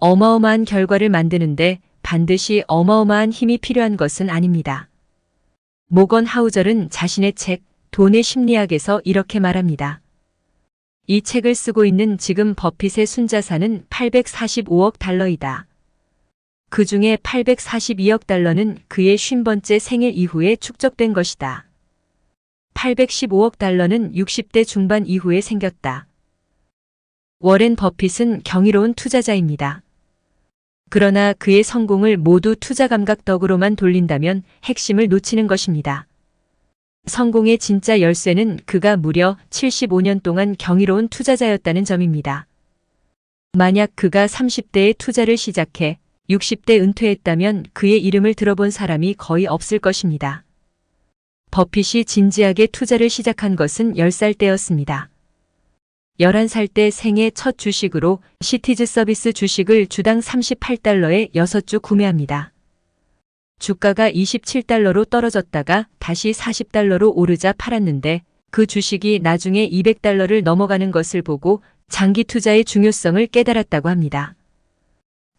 어마어마한 결과를 만드는데 반드시 어마어마한 힘이 필요한 것은 아닙니다. 모건 하우절은 자신의 책 돈의 심리학에서 이렇게 말합니다. 이 책을 쓰고 있는 지금 버핏의 순자산은 845억 달러이다. 그 중에 842억 달러는 그의 50번째 생일 이후에 축적된 것이다. 815억 달러는 60대 중반 이후에 생겼다. 워렌 버핏은 경이로운 투자자입니다. 그러나 그의 성공을 모두 투자 감각 덕으로만 돌린다면 핵심을 놓치는 것입니다. 성공의 진짜 열쇠는 그가 무려 75년 동안 경이로운 투자자였다는 점입니다. 만약 그가 30대에 투자를 시작해 60대 은퇴했다면 그의 이름을 들어본 사람이 거의 없을 것입니다. 버핏이 진지하게 투자를 시작한 것은 10살 때였습니다. 11살 때 생애 첫 주식으로 시티즈 서비스 주식을 주당 38달러에 6주 구매합니다. 주가가 27달러로 떨어졌다가 다시 40달러로 오르자 팔았는데 그 주식이 나중에 200달러를 넘어가는 것을 보고 장기 투자의 중요성을 깨달았다고 합니다.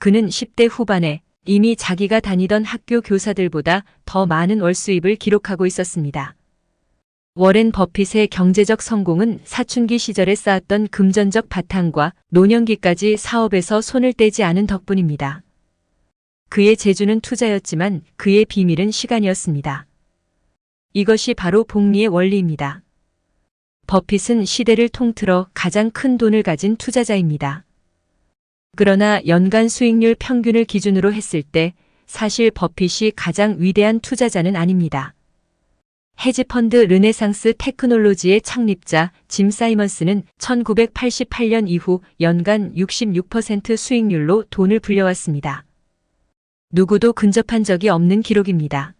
그는 10대 후반에 이미 자기가 다니던 학교 교사들보다 더 많은 월 수입을 기록하고 있었습니다. 워렌 버핏의 경제적 성공은 사춘기 시절에 쌓았던 금전적 바탕과 노년기까지 사업에서 손을 떼지 않은 덕분입니다. 그의 재주는 투자였지만 그의 비밀은 시간이었습니다. 이것이 바로 복리의 원리입니다. 버핏은 시대를 통틀어 가장 큰 돈을 가진 투자자입니다. 그러나 연간 수익률 평균을 기준으로 했을 때 사실 버핏이 가장 위대한 투자자는 아닙니다. 헤지펀드 르네상스 테크놀로지의 창립자 짐 사이먼스는 1988년 이후 연간 66% 수익률로 돈을 불려왔습니다. 누구도 근접한 적이 없는 기록입니다.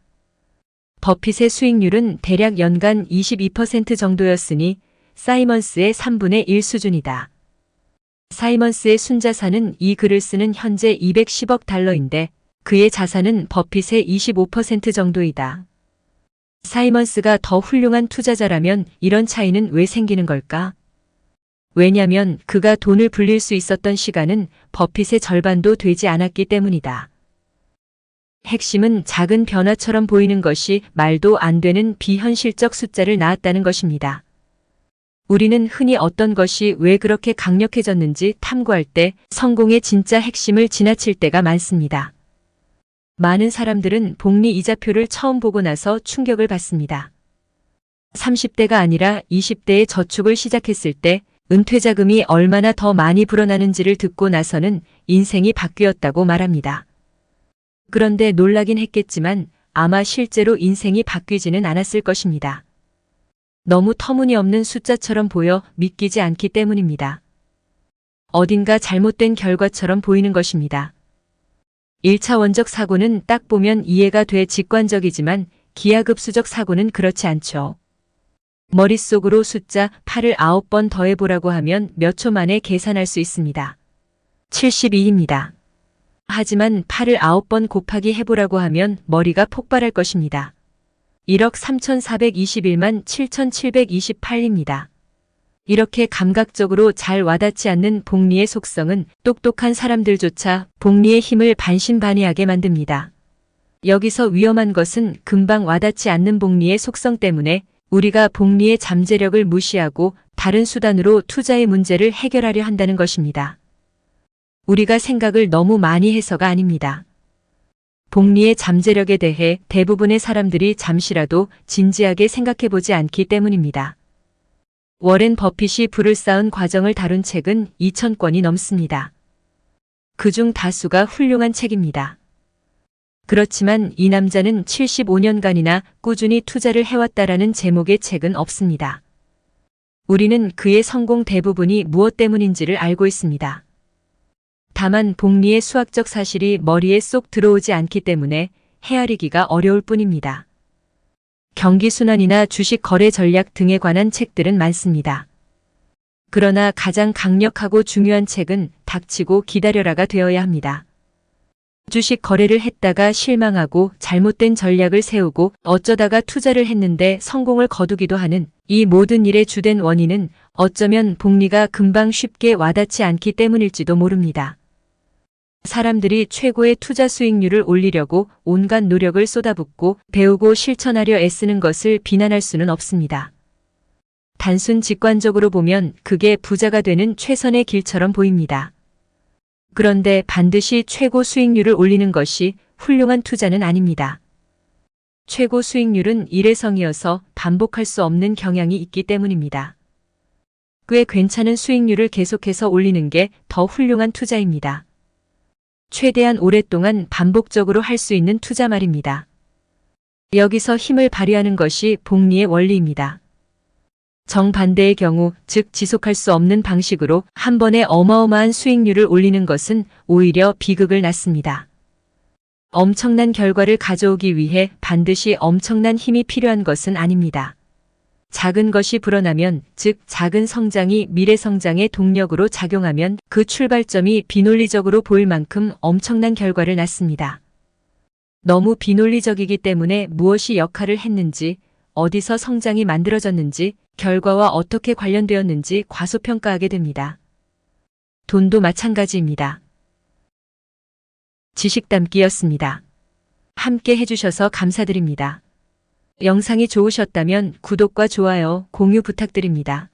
버핏의 수익률은 대략 연간 22% 정도였으니 사이먼스의 3분의 1 수준이다. 사이먼스의 순자산은 이 글을 쓰는 현재 210억 달러인데 그의 자산은 버핏의 25% 정도이다. 사이먼스가 더 훌륭한 투자자라면 이런 차이는 왜 생기는 걸까? 왜냐면 그가 돈을 불릴 수 있었던 시간은 버핏의 절반도 되지 않았기 때문이다. 핵심은 작은 변화처럼 보이는 것이 말도 안 되는 비현실적 숫자를 낳았다는 것입니다. 우리는 흔히 어떤 것이 왜 그렇게 강력해졌는지 탐구할 때 성공의 진짜 핵심을 지나칠 때가 많습니다. 많은 사람들은 복리 이자표를 처음 보고 나서 충격을 받습니다. 30대가 아니라 20대에 저축을 시작했을 때 은퇴자금이 얼마나 더 많이 불어나는지를 듣고 나서는 인생이 바뀌었다고 말합니다. 그런데 놀라긴 했겠지만 아마 실제로 인생이 바뀌지는 않았을 것입니다. 너무 터무니없는 숫자처럼 보여 믿기지 않기 때문입니다. 어딘가 잘못된 결과처럼 보이는 것입니다. 1차 원적 사고는 딱 보면 이해가 돼 직관적이지만 기하급수적 사고는 그렇지 않죠. 머릿속으로 숫자 8을 9번 더해보라고 하면 몇 초 만에 계산할 수 있습니다. 72입니다. 하지만 8을 9번 곱하기 해보라고 하면 머리가 폭발할 것입니다. 1억 3,421만 7,728입니다. 이렇게 감각적으로 잘 와닿지 않는 복리의 속성은 똑똑한 사람들조차 복리의 힘을 반신반의하게 만듭니다. 여기서 위험한 것은 금방 와닿지 않는 복리의 속성 때문에 우리가 복리의 잠재력을 무시하고 다른 수단으로 투자의 문제를 해결하려 한다는 것입니다. 우리가 생각을 너무 많이 해서가 아닙니다. 복리의 잠재력에 대해 대부분의 사람들이 잠시라도 진지하게 생각해보지 않기 때문입니다. 워렌 버핏이 부를 쌓은 과정을 다룬 책은 2,000권이 넘습니다. 그중 다수가 훌륭한 책입니다. 그렇지만 이 남자는 75년간이나 꾸준히 투자를 해왔다라는 제목의 책은 없습니다. 우리는 그의 성공 대부분이 무엇 때문인지를 알고 있습니다. 다만 복리의 수학적 사실이 머리에 쏙 들어오지 않기 때문에 헤아리기가 어려울 뿐입니다. 경기순환이나 주식 거래 전략 등에 관한 책들은 많습니다. 그러나 가장 강력하고 중요한 책은 닥치고 기다려라가 되어야 합니다. 주식 거래를 했다가 실망하고 잘못된 전략을 세우고 어쩌다가 투자를 했는데 성공을 거두기도 하는 이 모든 일의 주된 원인은 어쩌면 복리가 금방 쉽게 와닿지 않기 때문일지도 모릅니다. 사람들이 최고의 투자 수익률을 올리려고 온갖 노력을 쏟아붓고 배우고 실천하려 애쓰는 것을 비난할 수는 없습니다. 단순 직관적으로 보면 그게 부자가 되는 최선의 길처럼 보입니다. 그런데 반드시 최고 수익률을 올리는 것이 훌륭한 투자는 아닙니다. 최고 수익률은 일회성이어서 반복할 수 없는 경향이 있기 때문입니다. 꽤 괜찮은 수익률을 계속해서 올리는 게 더 훌륭한 투자입니다. 최대한 오랫동안 반복적으로 할 수 있는 투자 말입니다. 여기서 힘을 발휘하는 것이 복리의 원리입니다. 정반대의 경우, 즉 지속할 수 없는 방식으로 한 번에 어마어마한 수익률을 올리는 것은 오히려 비극을 낳습니다. 엄청난 결과를 가져오기 위해 반드시 엄청난 힘이 필요한 것은 아닙니다. 작은 것이 불어나면, 즉 작은 성장이 미래 성장의 동력으로 작용하면 그 출발점이 비논리적으로 보일 만큼 엄청난 결과를 낳습니다. 너무 비논리적이기 때문에 무엇이 역할을 했는지, 어디서 성장이 만들어졌는지, 결과와 어떻게 관련되었는지 과소평가하게 됩니다. 돈도 마찬가지입니다. 지식 담기였습니다. 함께 해주셔서 감사드립니다. 영상이 좋으셨다면 구독과 좋아요, 공유 부탁드립니다.